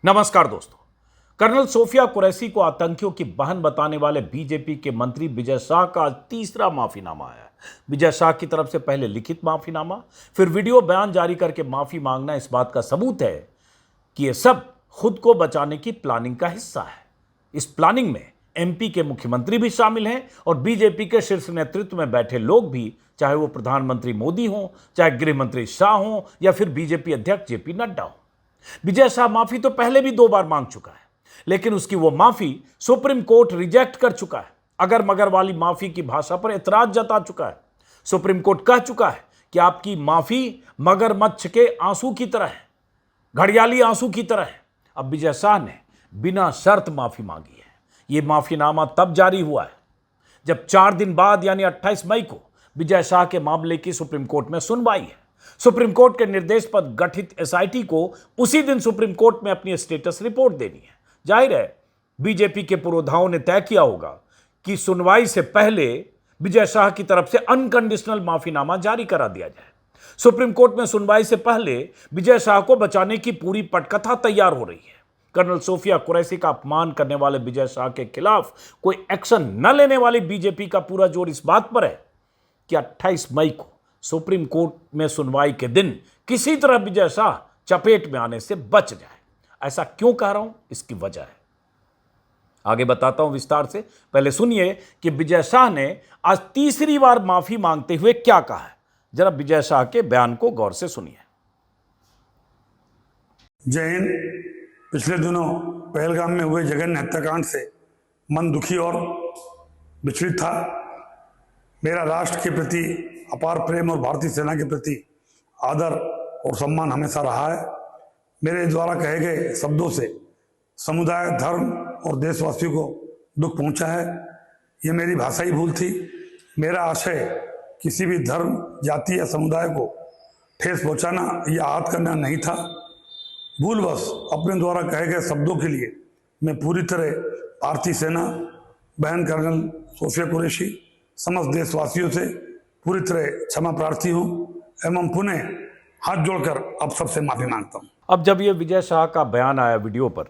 नमस्कार दोस्तों। Colonel Sophia Qureshi को आतंकियों की बहन बताने वाले बीजेपी के मंत्री विजय शाह का आज तीसरा माफीनामा आया है। विजय शाह की तरफ से पहले लिखित माफीनामा, फिर वीडियो बयान जारी करके माफी मांगना इस बात का सबूत है कि यह सब खुद को बचाने की प्लानिंग का हिस्सा है। इस प्लानिंग में एमपी के मुख्यमंत्री भी शामिल हैं और बीजेपी के शीर्ष नेतृत्व में बैठे लोग भी, चाहे वो प्रधानमंत्री मोदी हों, चाहे गृह मंत्री शाह हों या फिर बीजेपी अध्यक्ष जेपी नड्डा हों। विजय शाह माफी तो पहले भी 2 बार मांग चुका है, लेकिन उसकी वो माफी सुप्रीम कोर्ट रिजेक्ट कर चुका है। अगर मगर वाली माफी की भाषा पर एतराज जता चुका है। सुप्रीम कोर्ट कह चुका है कि आपकी माफी मगरमच्छ के आंसू की तरह है, घड़ियाली आंसू की तरह है। अब विजय शाह ने बिना शर्त माफी मांगी है। यह माफीनामा तब जारी हुआ है जब 4 दिन बाद यानी 28 मई को विजय शाह के मामले की सुप्रीम कोर्ट में सुनवाई है। सुप्रीम कोर्ट के निर्देश पर गठित एसआईटी को उसी दिन सुप्रीम कोर्ट में अपनी स्टेटस रिपोर्ट देनी है। जाहिर है बीजेपी के पुरोधाओं ने तय किया होगा कि सुनवाई से पहले विजय शाह की तरफ से अनकंडीशनल माफीनामा जारी करा दिया जाए। सुप्रीम कोर्ट में सुनवाई से पहले विजय शाह को बचाने की पूरी पटकथा तैयार हो रही है। कर्नल सोफिया कुरैशी का अपमान करने वाले विजय शाह के खिलाफ कोई एक्शन न लेने वाली बीजेपी का पूरा जोर इस बात पर है कि 28 मई को सुप्रीम कोर्ट में सुनवाई के दिन किसी तरह विजय शाह चपेट में आने से बच जाए। ऐसा क्यों कह रहा हूं, इसकी वजह है, आगे बताता हूं विस्तार से। पहले सुनिए कि विजय शाह ने आज तीसरी बार माफी मांगते हुए क्या कहा है। जरा विजय शाह के बयान को गौर से सुनिए। जय हिंद। पिछले दिनों पहलगाम में हुए जघन्य हत्याकांड से मन दुखी और विचलित था। मेरा राष्ट्र के प्रति अपार प्रेम और भारतीय सेना के प्रति आदर और सम्मान हमेशा रहा है। मेरे द्वारा कहे गए शब्दों से समुदाय, धर्म और देशवासियों को दुख पहुंचा है। यह मेरी भाषाई भूल थी। मेरा आशय किसी भी धर्म, जाति या समुदाय को ठेस पहुंचाना या आहत करना नहीं था। भूलवश अपने द्वारा कहे गए शब्दों के लिए मैं पूरी तरह भारतीय सेना, बहन कर्नल सोफिया कुरैशी, समस्त देशवासियों से पूरी तरह क्षमा प्रार्थी हूँ एवं पुनः हाथ जोड़कर अब सबसे माफी मांगता हूँ। अब जब ये विजय शाह का बयान आया वीडियो पर,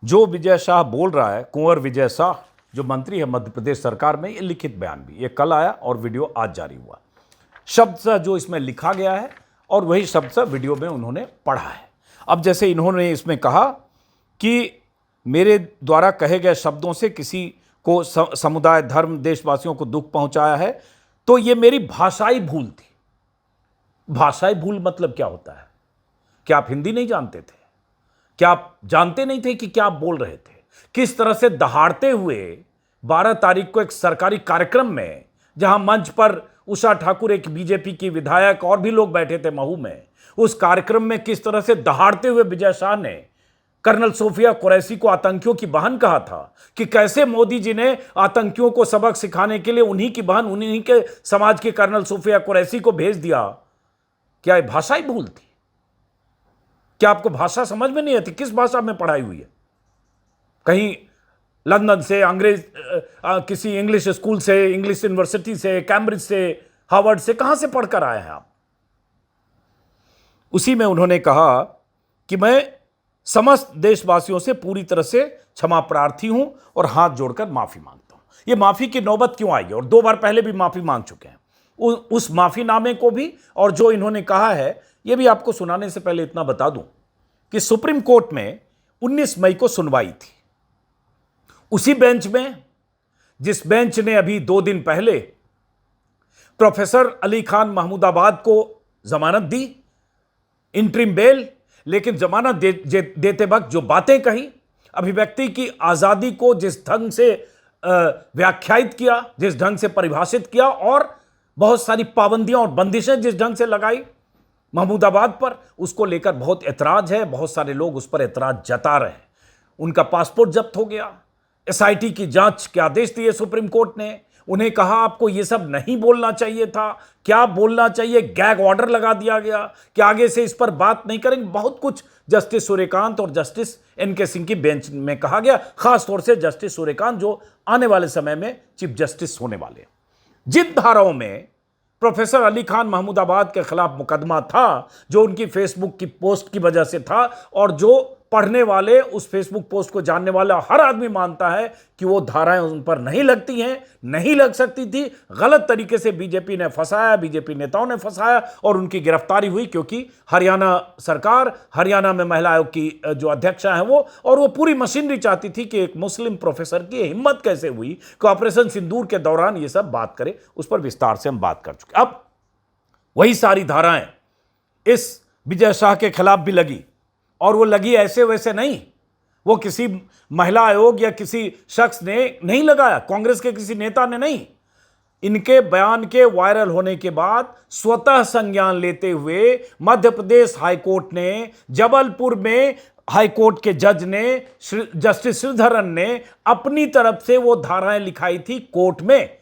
जो विजय शाह बोल रहा है, कुंवर विजय शाह जो मंत्री है मध्य प्रदेश सरकार में, ये लिखित बयान भी ये कल आया और वीडियो आज जारी हुआ। शब्द सा जो इसमें लिखा गया है और वही शब्द सा वीडियो में उन्होंने पढ़ा है। अब जैसे इन्होंने इसमें कहा कि मेरे द्वारा कहे गए शब्दों से किसी को समुदाय, धर्म, देशवासियों को दुख पहुंचाया है, तो ये मेरी भाषाई भूल थी। भाषाई भूल मतलब क्या होता है? क्या आप हिंदी नहीं जानते थे? क्या आप जानते नहीं थे कि क्या आप बोल रहे थे? किस तरह से दहाड़ते हुए 12 तारीख को एक सरकारी कार्यक्रम में, जहां मंच पर उषा ठाकुर, एक बीजेपी की विधायक, और भी लोग बैठे थे महू में, उस कार्यक्रम में किस तरह से दहाड़ते हुए विजय शाह ने कर्नल सोफिया कुरैशी को आतंकियों की बहन कहा था, कि कैसे मोदी जी ने आतंकियों को सबक सिखाने के लिए उन्हीं की बहन, उन्हीं के समाज के कर्नल सोफिया कुरैशी को भेज दिया। क्या यह भाषा ही भूल थी? क्या आपको भाषा समझ में नहीं आती? किस भाषा में पढ़ाई हुई है? कहीं लंदन से, अंग्रेज किसी इंग्लिश स्कूल से, इंग्लिश यूनिवर्सिटी से, कैम्ब्रिज से, हार्वर्ड से, कहां से पढ़कर आए हैं आप? उसी में उन्होंने कहा कि मैं समस्त देशवासियों से पूरी तरह से क्षमा प्रार्थी हूं और हाथ जोड़कर माफी मांगता हूं। यह माफी की नौबत क्यों आई? और 2 बार पहले भी माफी मांग चुके हैं। उस माफीनामे को भी और जो इन्होंने कहा है, यह भी आपको सुनाने से पहले इतना बता दूं कि सुप्रीम कोर्ट में 19 मई को सुनवाई थी। उसी बेंच में, जिस बेंच ने अभी 2 दिन पहले प्रोफेसर अली खान महमूदाबाद को जमानत दी, इंटरिम बेल, लेकिन जमानत देते वक्त जो बातें कही, अभिव्यक्ति की आजादी को जिस ढंग से व्याख्यायित किया, जिस ढंग से परिभाषित किया, और बहुत सारी पाबंदियां और बंदिशें जिस ढंग से लगाई महमूदाबाद पर, उसको लेकर बहुत ऐतराज है। बहुत सारे लोग उस पर ऐतराज जता रहे हैं। उनका पासपोर्ट जब्त हो गया। एसआईटी की जांच के आदेश दिए सुप्रीम कोर्ट ने। उन्हें कहा आपको ये सब नहीं बोलना चाहिए था। क्या बोलना चाहिए? गैग ऑर्डर लगा दिया गया कि आगे से इस पर बात नहीं करेंगे। बहुत कुछ जस्टिस सूर्यकांत और जस्टिस एनके सिंह की बेंच में कहा गया, खासतौर से जस्टिस सूर्यकांत जो आने वाले समय में चीफ जस्टिस होने वाले। जिन धाराओं में प्रोफेसर अली खान महमूदाबाद के खिलाफ मुकदमा था, जो उनकी फेसबुक की पोस्ट की वजह से था, और जो पढ़ने वाले, उस फेसबुक पोस्ट को जानने वाला हर आदमी मानता है कि वो धाराएं उन पर नहीं लगती हैं, नहीं लग सकती थी। गलत तरीके से बीजेपी ने फंसाया, बीजेपी नेताओं ने फंसाया और उनकी गिरफ्तारी हुई, क्योंकि हरियाणा सरकार, हरियाणा में महिला आयोग की जो अध्यक्षा है वो पूरी मशीनरी चाहती थी कि एक मुस्लिम प्रोफेसर की हिम्मत कैसे हुई कि ऑपरेशन सिंदूर के दौरान ये सब बात करे। उस पर विस्तार से हम बात कर चुके। अब वही सारी धाराएं इस विजय शाह के खिलाफ भी लगी, और वो लगी ऐसे वैसे नहीं, वो किसी महिला आयोग या किसी शख्स ने नहीं लगाया, कांग्रेस के किसी नेता ने नहीं। इनके बयान के वायरल होने के बाद स्वतः संज्ञान लेते हुए मध्य प्रदेश हाईकोर्ट ने, जबलपुर में हाईकोर्ट के जज ने, जस्टिस श्रीधरन ने अपनी तरफ से वो धाराएं लिखाई थी कोर्ट में।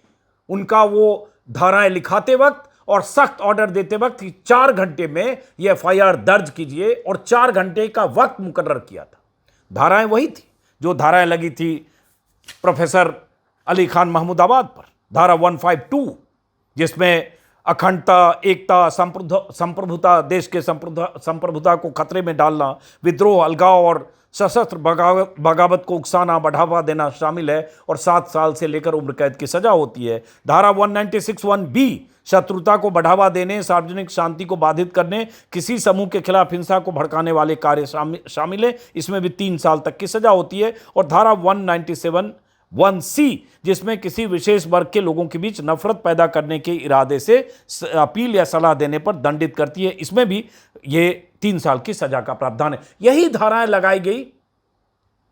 उनका वो धाराएं लिखाते वक्त और सख्त ऑर्डर देते वक्त 4 घंटे में ये एफआईआर दर्ज कीजिए, और 4 घंटे का वक्त मुकर्रर किया था। धाराएं वही थी जो धाराएं लगी थी प्रोफेसर अली खान महमूदाबाद पर, धारा 152, जिसमें अखंडता, एकता, संप्रभुता, देश के संप्रभुता को खतरे में डालना, विद्रोह, अलगाव और सशस्त्र बगावत को उकसाना, बढ़ावा देना शामिल है, और 7 साल से लेकर उम्र कैद की सजा होती है। धारा 196(1)(b) शत्रुता को बढ़ावा देने, सार्वजनिक शांति को बाधित करने, किसी समूह के खिलाफ हिंसा को भड़काने वाले कार्य शामिल है, इसमें भी 3 साल तक की सजा होती है। और धारा 197(1)(c), जिसमें किसी विशेष वर्ग के लोगों के बीच नफरत पैदा करने के इरादे से अपील या सलाह देने पर दंडित करती है, इसमें भी ये 3 साल की सजा का प्रावधान है। यही धाराएं लगाई गई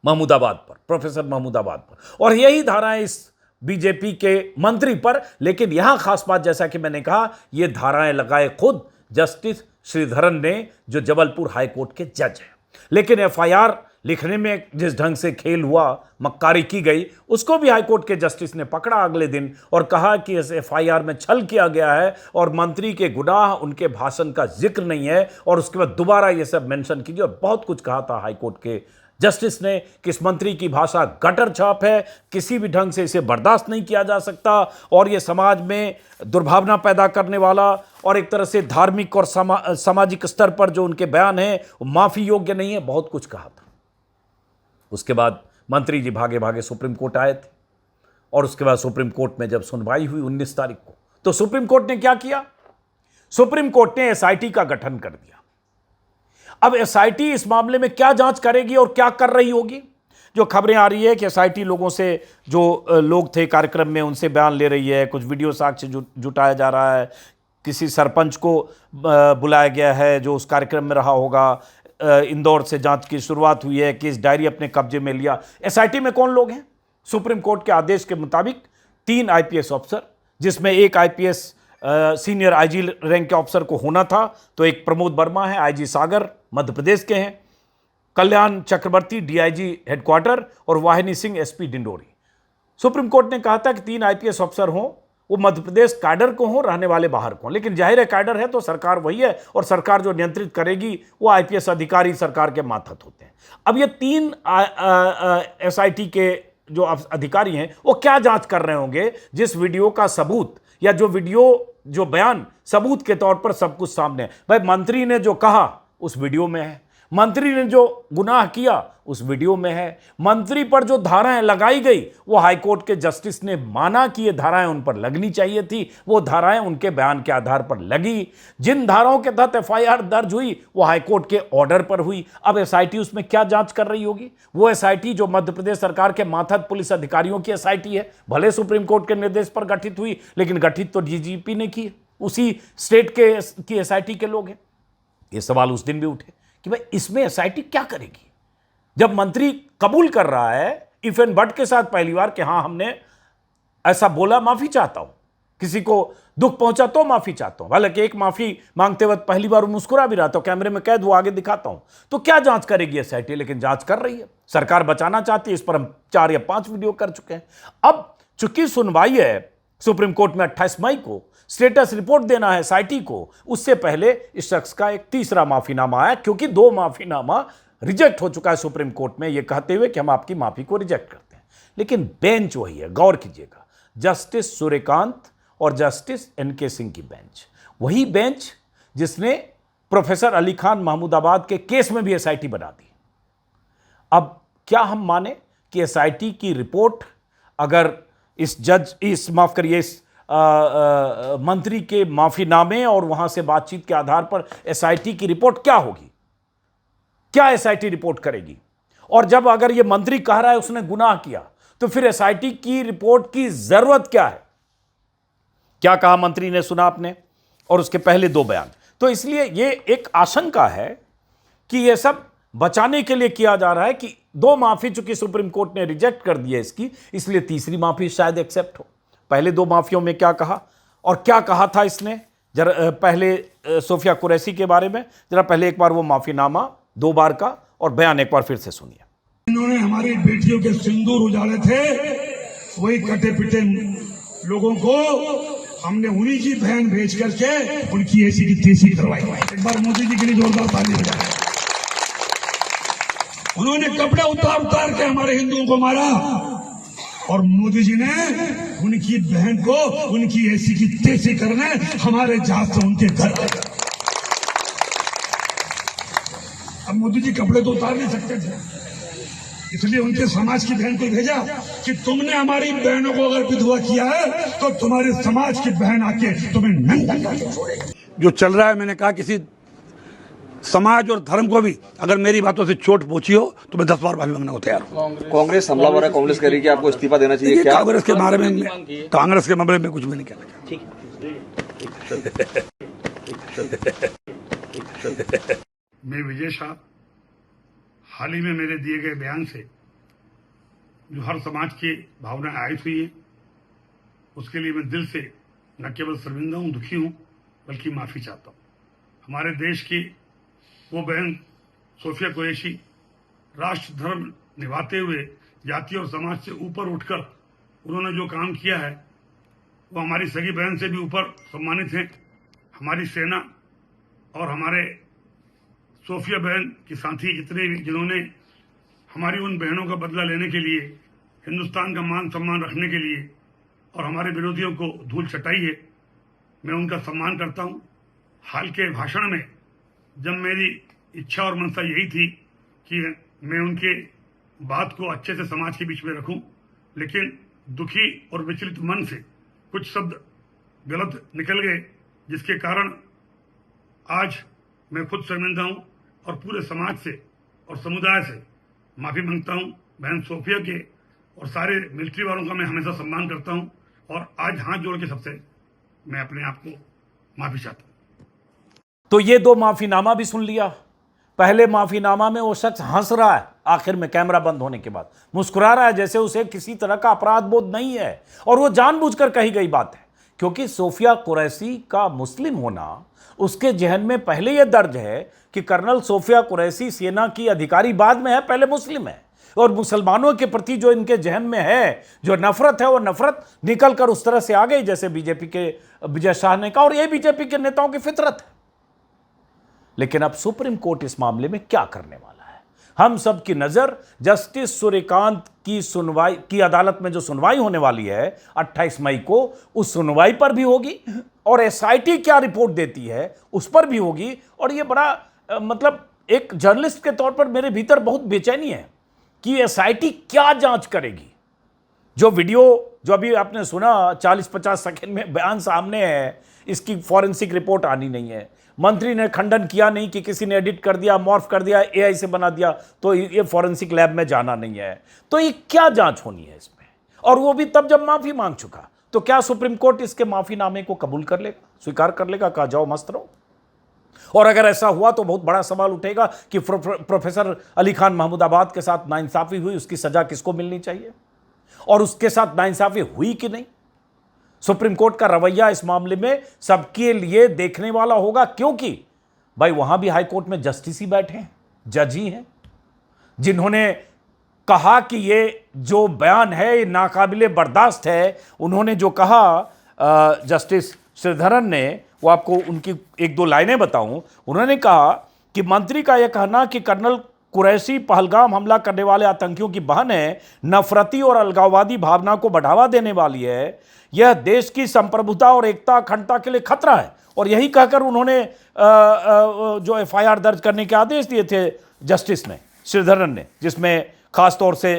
महमूदाबाद पर, प्रोफेसर महमूदाबाद पर, और यही धाराएं इस बीजेपी के मंत्री पर। लेकिन यहां खास बात, जैसा कि मैंने कहा, ये धाराएं लगाए खुद जस्टिस श्रीधरन ने, जो जबलपुर हाईकोर्ट के जज हैं। लेकिन एफआईआर लिखने में जिस ढंग से खेल हुआ, मक्कारी की गई, उसको भी हाईकोर्ट के जस्टिस ने पकड़ा अगले दिन और कहा कि इस एफआईआर में छल किया गया है और मंत्री के गुनाह, उनके भाषण का जिक्र नहीं है, और उसके बाद दोबारा ये सब मेंशन कीजिए। और बहुत कुछ कहा था हाईकोर्ट के जस्टिस ने कि इस मंत्री की भाषा गटर छाप है, किसी भी ढंग से इसे बर्दाश्त नहीं किया जा सकता, और ये समाज में दुर्भावना पैदा करने वाला, और एक तरह से धार्मिक और सामाजिक स्तर पर जो उनके बयान हैं वो माफी योग्य नहीं है। बहुत कुछ कहा था। उसके बाद मंत्री जी भागे भागे सुप्रीम कोर्ट आए थे, और उसके बाद सुप्रीम कोर्ट में जब सुनवाई हुई 19 तारीख को, तो सुप्रीम कोर्ट ने क्या किया? सुप्रीम कोर्ट ने एसआईटी का गठन कर दिया। अब एसआईटी इस मामले में क्या जांच करेगी और क्या कर रही होगी? जो खबरें आ रही है कि एसआईटी लोगों से, जो लोग थे कार्यक्रम में, उनसे बयान ले रही है, कुछ वीडियो साक्ष्य जुटाया जा रहा है, किसी सरपंच को बुलाया गया है जो उस कार्यक्रम में रहा होगा, इंदौर से जांच की शुरुआत हुई है, केस डायरी अपने कब्जे में लिया। एसआईटी में कौन लोग हैं? सुप्रीम कोर्ट के आदेश के मुताबिक 3 आईपीएस अफसर, जिसमें एक आईपीएस सीनियर आईजी रैंक के अफसर को होना था, तो एक प्रमोद वर्मा है, आईजी सागर मध्य प्रदेश के हैं, कल्याण चक्रवर्ती डीआईजी हेडक्वार्टर, और वाहिनी Singh SP Dindori. Supreme court ने कहा था कि 3 आईपीएस अफसर हों, वो मध्य प्रदेश कैडर को हों, रहने वाले बाहर को। लेकिन जाहिर है कैडर है तो सरकार वही है, और सरकार जो नियंत्रित करेगी वो आईपीएस अधिकारी सरकार के मातहत होते हैं। अब ये 3 एसआईटी के जो अधिकारी हैं वो क्या जांच कर रहे होंगे, जिस वीडियो का सबूत, या जो वीडियो, जो बयान सबूत के तौर पर सब कुछ सामने है। भाई, मंत्री ने जो कहा उस वीडियो में है, मंत्री ने जो गुनाह किया उस वीडियो में है, मंत्री पर जो धाराएं लगाई गई वो हाईकोर्ट के जस्टिस ने माना कि ये धाराएं उन पर लगनी चाहिए थी, वो धाराएं उनके बयान के आधार पर लगी। जिन धाराओं के तहत एफआईआर दर्ज हुई वो हाईकोर्ट के ऑर्डर पर हुई। अब एसआईटी उसमें क्या जांच कर रही होगी? वो एसआईटी जो मध्य प्रदेश सरकार के मातहत पुलिस अधिकारियों की एसआईटी है, भले सुप्रीम कोर्ट के निर्देश पर गठित हुई, लेकिन गठित तो डीजीपी ने की, उसी स्टेट की एसआईटी के लोग हैं। ये सवाल उस दिन भी उठे कि भाई इसमें एसआईटी क्या करेगी, जब मंत्री कबूल कर रहा है इफ एंड बट के साथ पहली बार कि हाँ हमने ऐसा बोला, माफी चाहता हूं, किसी को दुख पहुंचा तो माफी चाहता हूं। हालांकि एक माफी मांगते वक्त पहली बार मुस्कुरा भी रहा था, कैमरे में कैद, वो आगे दिखाता हूं। तो क्या जांच करेगी एसआईटी? लेकिन जांच कर रही है, सरकार बचाना चाहती है। इस पर हम 4 या 5 वीडियो कर चुके हैं। अब चूंकि सुनवाई है सुप्रीम कोर्ट में 28 मई को, स्टेटस रिपोर्ट देना है एसआईटी को, उससे पहले इस शख्स का एक तीसरा माफीनामा आया, क्योंकि 2 माफीनामा रिजेक्ट हो चुका है सुप्रीम कोर्ट में, यह कहते हुए कि हम आपकी माफी को रिजेक्ट करते हैं। लेकिन बेंच वही है, गौर कीजिएगा, जस्टिस सूर्यकांत और जस्टिस एनके सिंह की बेंच, वही बेंच जिसने प्रोफेसर अली खान महमूदाबाद के केस में भी एसआईटी बना दी। अब क्या हम माने कि एसआईटी की रिपोर्ट अगर इस मंत्री के माफीनामे और वहां से बातचीत के आधार पर एसआईटी की रिपोर्ट क्या होगी? क्या एसआईटी रिपोर्ट करेगी? और जब अगर यह मंत्री कह रहा है उसने गुनाह किया, तो फिर एसआईटी की रिपोर्ट की जरूरत क्या है? क्या कहा मंत्री ने, सुना आपने, और उसके पहले 2 बयान। तो इसलिए यह एक आशंका है कि यह सब बचाने के लिए किया जा रहा है कि 2 माफी चूंकि सुप्रीम कोर्ट ने रिजेक्ट कर दी है इसकी, इसलिए तीसरी माफी शायद एक्सेप्ट हो। पहले 2 माफियों में क्या कहा और क्या कहा था इसने, जरा पहले सोफिया कुरैशी के बारे में जरा पहले एक बार वो माफीनामा 2 बार का और बयान एक बार फिर से सुनिए। इन्होंने हमारी बेटियों के सिंदूर उजाड़े थे, वही कटे पिटे लोगों को हमने उन्हीं की बहन भेज करके उनकी ऐसी की तेजी करवाई। एक बार मोदी जी के लिए जोरदार ताली बजाएं। उन्होंने कपड़े उतार के हमारे हिंदुओं को मारा और मोदी जी ने उनकी बहन को उनकी ऐसी की तेजी करने हमारे जहाज से उनके घर आए। अब मोदी जी कपड़े तो उतार नहीं सकते थे, इसलिए उनके समाज की बहन को भेजा कि तुमने हमारी बहनों को अगर विधवा किया है तो तुम्हारे समाज की बहन आके तुम्हें नंगा करके छोड़ेगी। जो चल रहा है, मैंने कहा किसी समाज और धर्म को भी अगर मेरी बातों से चोट पहुंची हो तो मैं 10 बार माफी मांगने को तैयार हूं। कांग्रेस हमलावर है, कांग्रेस कह रही है कि आपको इस्तीफा देना चाहिए। क्या कांग्रेस के बारे में कुछ भी नहीं कहना चाहता। मैं विजय शाह हाल ही में मेरे दिए गए बयान से जो हर समाज की भावनाएं आयत हुई है, उसके लिए मैं दिल से न केवल शर्मिंदा हूं, दुखी हूं, बल्कि माफी चाहता हूं। हमारे देश की वो बहन सोफिया कुरैशी राष्ट्र धर्म निभाते हुए जाति और समाज से ऊपर उठकर उन्होंने जो काम किया है वो हमारी सगी बहन से भी ऊपर सम्मानित हैं। हमारी सेना और हमारे सोफिया बहन के साथी जितने भी जिन्होंने हमारी उन बहनों का बदला लेने के लिए, हिंदुस्तान का मान सम्मान रखने के लिए और हमारे विरोधियों को धूल चटाई है, मैं उनका सम्मान करता हूं। हाल के भाषण में जब मेरी इच्छा और मनसा यही थी कि मैं उनके बात को अच्छे से समाज के बीच में रखूं, लेकिन दुखी और विचलित मन से कुछ शब्द गलत निकल गए, जिसके कारण आज मैं खुद शर्मिंदा हूं और पूरे समाज से और समुदाय से माफी मांगता हूं। बहन सोफिया के और सारे मिलिट्री वालों का मैं हमेशा सम्मान करता हूं और आज हाथ जोड़ के सबसे मैं अपने आप को माफी चाहता हूं। तो ये 2 माफीनामा भी सुन लिया। पहले माफीनामा में वो शख्स हंस रहा है, आखिर में कैमरा बंद होने के बाद मुस्कुरा रहा है, जैसे उसे किसी तरह का अपराध बोध नहीं है और वो जानबूझकर कही गई बात है, क्योंकि सोफिया कुरैशी का मुस्लिम होना उसके जहन में पहले यह दर्ज है कि कर्नल सोफिया कुरैशी सेना की अधिकारी बाद में है, पहले मुस्लिम है। और मुसलमानों के प्रति जो इनके जहन में है, जो नफरत है, वो नफरत निकल कर उस तरह से आ गई जैसे बीजेपी के विजय शाह ने कहा, और ये बीजेपी के नेताओं की फितरत है। लेकिन अब सुप्रीम कोर्ट इस मामले में क्या करने वाला है? हम सब की नजर जस्टिस सूर्यकांत की सुनवाई की अदालत में जो सुनवाई होने वाली है 28 मई को, उस सुनवाई पर भी होगी और एसआईटी क्या रिपोर्ट देती है उस पर भी होगी। और ये बड़ा मतलब एक जर्नलिस्ट के तौर पर मेरे भीतर बहुत बेचैनी है कि एसआईटी क्या जांच करेगी। जो वीडियो जो अभी आपने सुना 40-50 सेकंड में बयान सामने है, इसकी फॉरेंसिक रिपोर्ट आनी नहीं है। मंत्री ने खंडन किया नहीं कि किसी ने एडिट कर दिया, मॉर्फ कर दिया, एआई से बना दिया, तो ये फॉरेंसिक लैब में जाना नहीं है। तो ये क्या जांच होनी है इसमें? और वो भी तब जब माफी मांग चुका। तो क्या सुप्रीम कोर्ट इसके माफीनामे को कबूल कर लेगा, स्वीकार कर लेगा, कहा जाओ मस्त रहो? और अगर ऐसा हुआ तो बहुत बड़ा सवाल उठेगा कि प्रोफेसर अली खान महमूदाबाद के साथ नाइंसाफी हुई, उसकी सजा किसको मिलनी चाहिए और उसके साथ नाइंसाफी हुई कि नहीं। सुप्रीम कोर्ट का रवैया इस मामले में सबके लिए देखने वाला होगा, क्योंकि भाई वहां भी हाई कोर्ट में जस्टिस ही बैठे हैं, जज ही हैं, जिन्होंने कहा कि ये जो बयान है ये नाकाबिले बर्दाश्त है। उन्होंने जो कहा जस्टिस श्रीधरन ने, वो आपको उनकी 1-2 लाइनें बताऊं। उन्होंने कहा कि मंत्री का यह कहना कि कर्नल कुरैशी पहलगाम हमला करने वाले आतंकियों की बहन है, नफरती और अलगाववादी भावना को बढ़ावा देने वाली है। यह देश की संप्रभुता और एकता अखंडता के लिए खतरा है। और यही कहकर उन्होंने जो एफआईआर दर्ज करने के आदेश दिए थे जस्टिस ने, श्रीधरन ने, जिसमें खासतौर से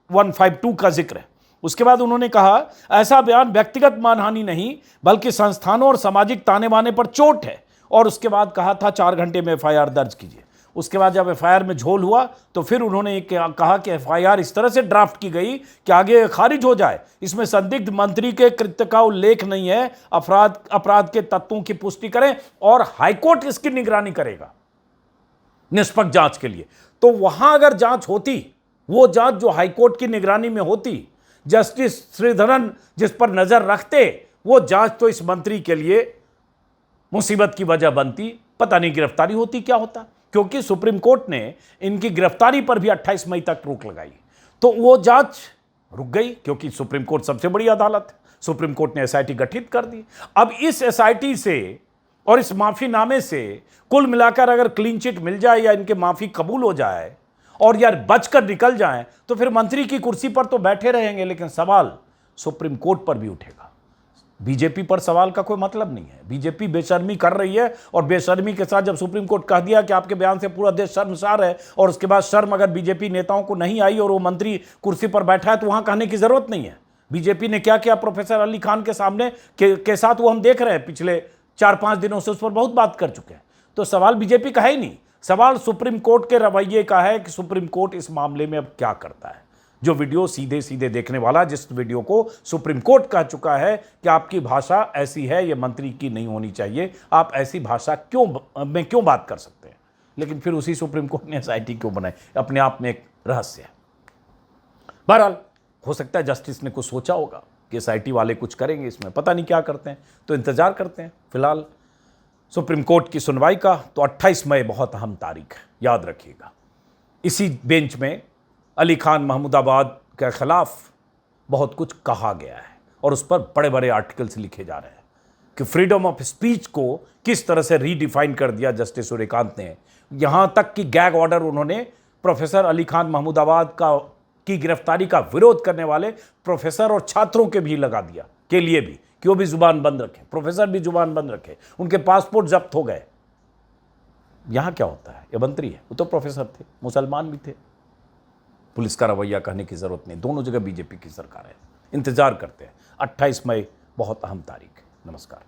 152 का जिक्र है। उसके बाद उन्होंने कहा, ऐसा बयान व्यक्तिगत मानहानि नहीं बल्कि संस्थानों और सामाजिक ताने बाने पर चोट है। और उसके बाद कहा था 4 घंटे में एफआईआर दर्ज कीजिए। उसके बाद जब एफआईआर में झोल हुआ तो फिर उन्होंने कहा कि एफआईआर इस तरह से ड्राफ्ट की गई कि आगे खारिज हो जाए, इसमें संदिग्ध मंत्री के कृत्य का उल्लेख नहीं है, अपराध के तत्वों की पुष्टि करें और हाईकोर्ट इसकी निगरानी करेगा निष्पक्ष जांच के लिए। तो वहां अगर जांच होती, वो जांच जो हाईकोर्ट की निगरानी में होती, जस्टिस श्रीधरन जिस पर नजर रखते, वो जांच तो इस मंत्री के लिए मुसीबत की वजह बनती। पता नहीं गिरफ्तारी होती क्या होता, क्योंकि सुप्रीम कोर्ट ने इनकी गिरफ्तारी पर भी 28 मई तक रोक लगाई। तो वो जांच रुक गई, क्योंकि सुप्रीम कोर्ट सबसे बड़ी अदालत है। सुप्रीम कोर्ट ने एसआईटी गठित कर दी। अब इस एसआईटी से और इस माफीनामे से कुल मिलाकर अगर क्लीन चिट मिल जाए या इनके माफी कबूल हो जाए और यार बचकर निकल जाएं, तो फिर मंत्री की कुर्सी पर तो बैठे रहेंगे, लेकिन सवाल सुप्रीम कोर्ट पर भी उठेगा। बीजेपी पर सवाल का कोई मतलब नहीं है। बीजेपी बेशर्मी कर रही है और बेशर्मी के साथ जब सुप्रीम कोर्ट कह दिया कि आपके बयान से पूरा देश शर्मसार है, और उसके बाद शर्म अगर बीजेपी नेताओं को नहीं आई और वो मंत्री कुर्सी पर बैठा है, तो वहां कहने की जरूरत नहीं है। बीजेपी ने क्या किया प्रोफेसर अली खान के सामने के साथ, वो हम देख रहे हैं, पिछले 4-5 दिनों से उस पर बहुत बात कर चुके हैं। तो सवाल बीजेपी का है ही नहीं, सवाल सुप्रीम कोर्ट के रवैये का है कि सुप्रीम कोर्ट इस मामले में अब क्या करता है। जो वीडियो सीधे सीधे देखने वाला, जिस वीडियो को सुप्रीम कोर्ट कह चुका है कि आपकी भाषा ऐसी है, ये मंत्री की नहीं होनी चाहिए, आप ऐसी भाषा क्यों बात कर सकते हैं। लेकिन फिर उसी सुप्रीम कोर्ट ने एसआईटी क्यों बनाई, अपने आप में एक रहस्य है। बहरहाल हो सकता है जस्टिस ने कुछ सोचा होगा कि एसआईटी वाले कुछ करेंगे इसमें, पता नहीं क्या करते हैं, तो इंतजार करते हैं। फिलहाल सुप्रीम कोर्ट की सुनवाई का तो 28 मई बहुत अहम तारीख है, याद रखिएगा। इसी बेंच में अली खान महमूदाबाद के खिलाफ बहुत कुछ कहा गया है और उस पर बड़े बड़े आर्टिकल्स लिखे जा रहे हैं कि फ्रीडम ऑफ स्पीच को किस तरह से रीडिफाइन कर दिया जस्टिस सूर्यकांत ने। यहां तक कि गैग ऑर्डर उन्होंने प्रोफेसर अली खान महमूदाबाद की गिरफ्तारी का विरोध करने वाले प्रोफेसर और छात्रों के भी लगा दिया, के लिए भी, कि वो भी जुबान बंद रखे, प्रोफेसर भी जुबान बंद रखे, उनके पासपोर्ट जब्त हो गए। यहां क्या होता है, ये मंत्री है, वो तो प्रोफेसर थे, मुसलमान भी थे। पुलिस का रवैया कहने की जरूरत नहीं, दोनों जगह बीजेपी की सरकार है। इंतजार करते हैं। 28 मई बहुत अहम तारीख है। नमस्कार।